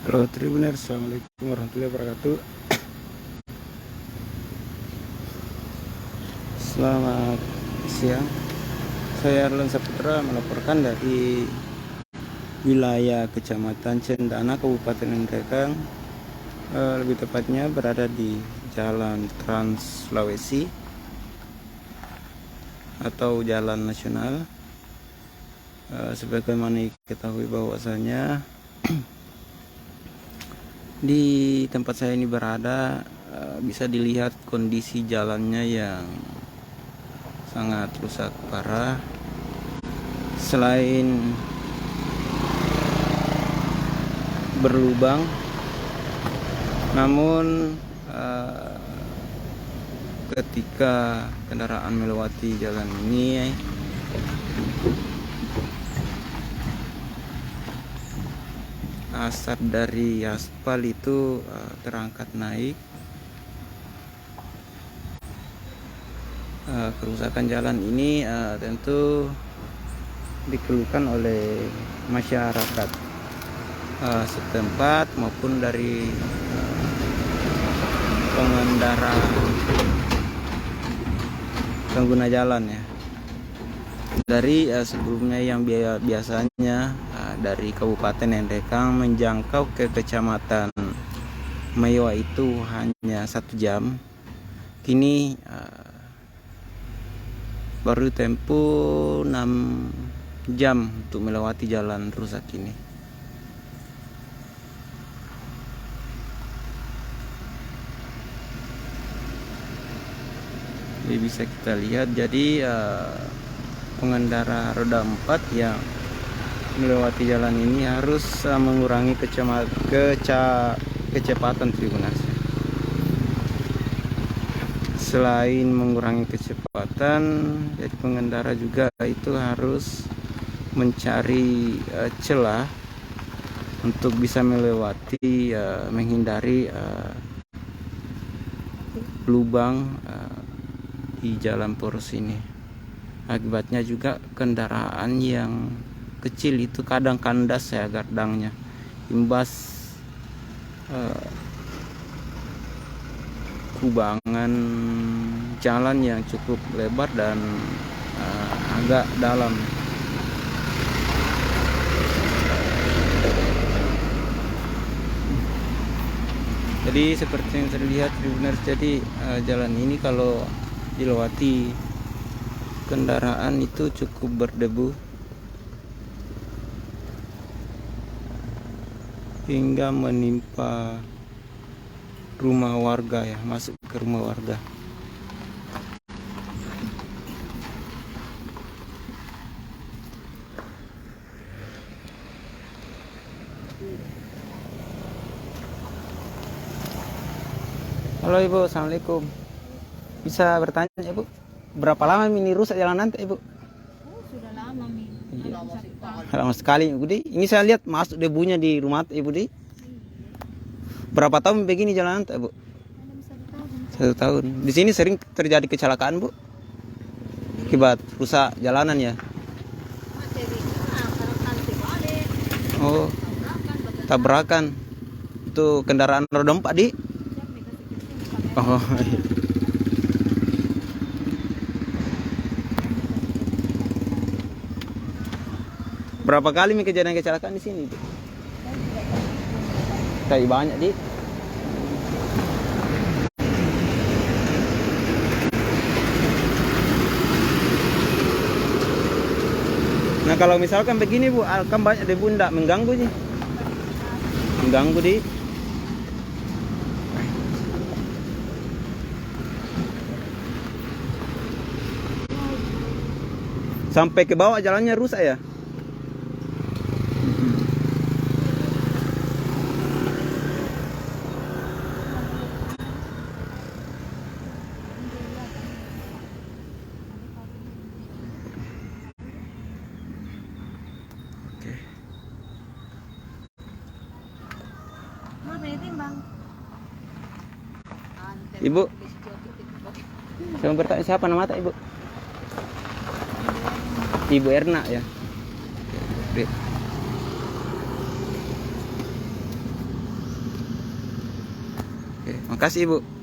Halo Tribuner, Assalamualaikum warahmatullahi wabarakatuh. Selamat siang. Saya Arlan Saputra melaporkan dari wilayah Kecamatan Cendana, Kabupaten Nrekang. Lebih tepatnya berada di Jalan Trans Sulawesi atau Jalan Nasional. Sebagaimana diketahui bahwasanya di tempat saya ini berada, bisa dilihat kondisi jalannya yang sangat rusak parah. Selain berlubang, namun ketika kendaraan melewati jalan ini, asap dari aspal itu terangkat naik. Kerusakan jalan ini tentu dikeluhkan oleh masyarakat setempat maupun dari pengguna jalan ya. Dari sebelumnya yang biasanya dari Kabupaten Nrekang menjangkau ke Kecamatan Maiwa itu hanya 1 jam, kini baru tempuh 6 jam untuk melewati jalan rusak ini. Jadi bisa kita lihat, jadi pengendara roda 4 yang melewati jalan ini harus mengurangi kecepatan Tribunas. Selain mengurangi kecepatan, jadi pengendara juga itu harus mencari celah untuk bisa melewati, menghindari lubang di jalan poros ini. Akibatnya juga kendaraan yang kecil itu kadang kandas ya gardangnya, imbas kubangan jalan yang cukup lebar dan agak dalam. Jadi seperti yang terlihat Tribuner, jadi jalan ini kalau dilewati kendaraan itu cukup berdebu hingga menimpa rumah warga ya, masuk ke rumah warga. Halo Ibu, Assalamualaikum. Bisa bertanya Ibu, berapa lama ini rusak jalan nanti Ibu? Sudah lama Mi. Iya. Lama sekali Ibu Di. Ini saya lihat masuk debunya di rumah Ibu Di. Berapa tahun begini jalan nanti Bu? 1 tahun. Di sini sering terjadi kecelakaan Bu, akibat rusak jalanan ya. Oh, tabrakan. Itu kendaraan roda 4 Di. Oh, iya. Berapa kali kejadian kecelakaan di sini Bu? Kayak banyak Di. Nah kalau misalkan begini Bu, kan banyak debu, enggak mengganggu sih? Mengganggu Di. Sampai ke bawah jalannya rusak ya? Ibu, saya mau bertanya, siapa nama Ibu? Ibu Erna ya. Oke. Makasih Ibu.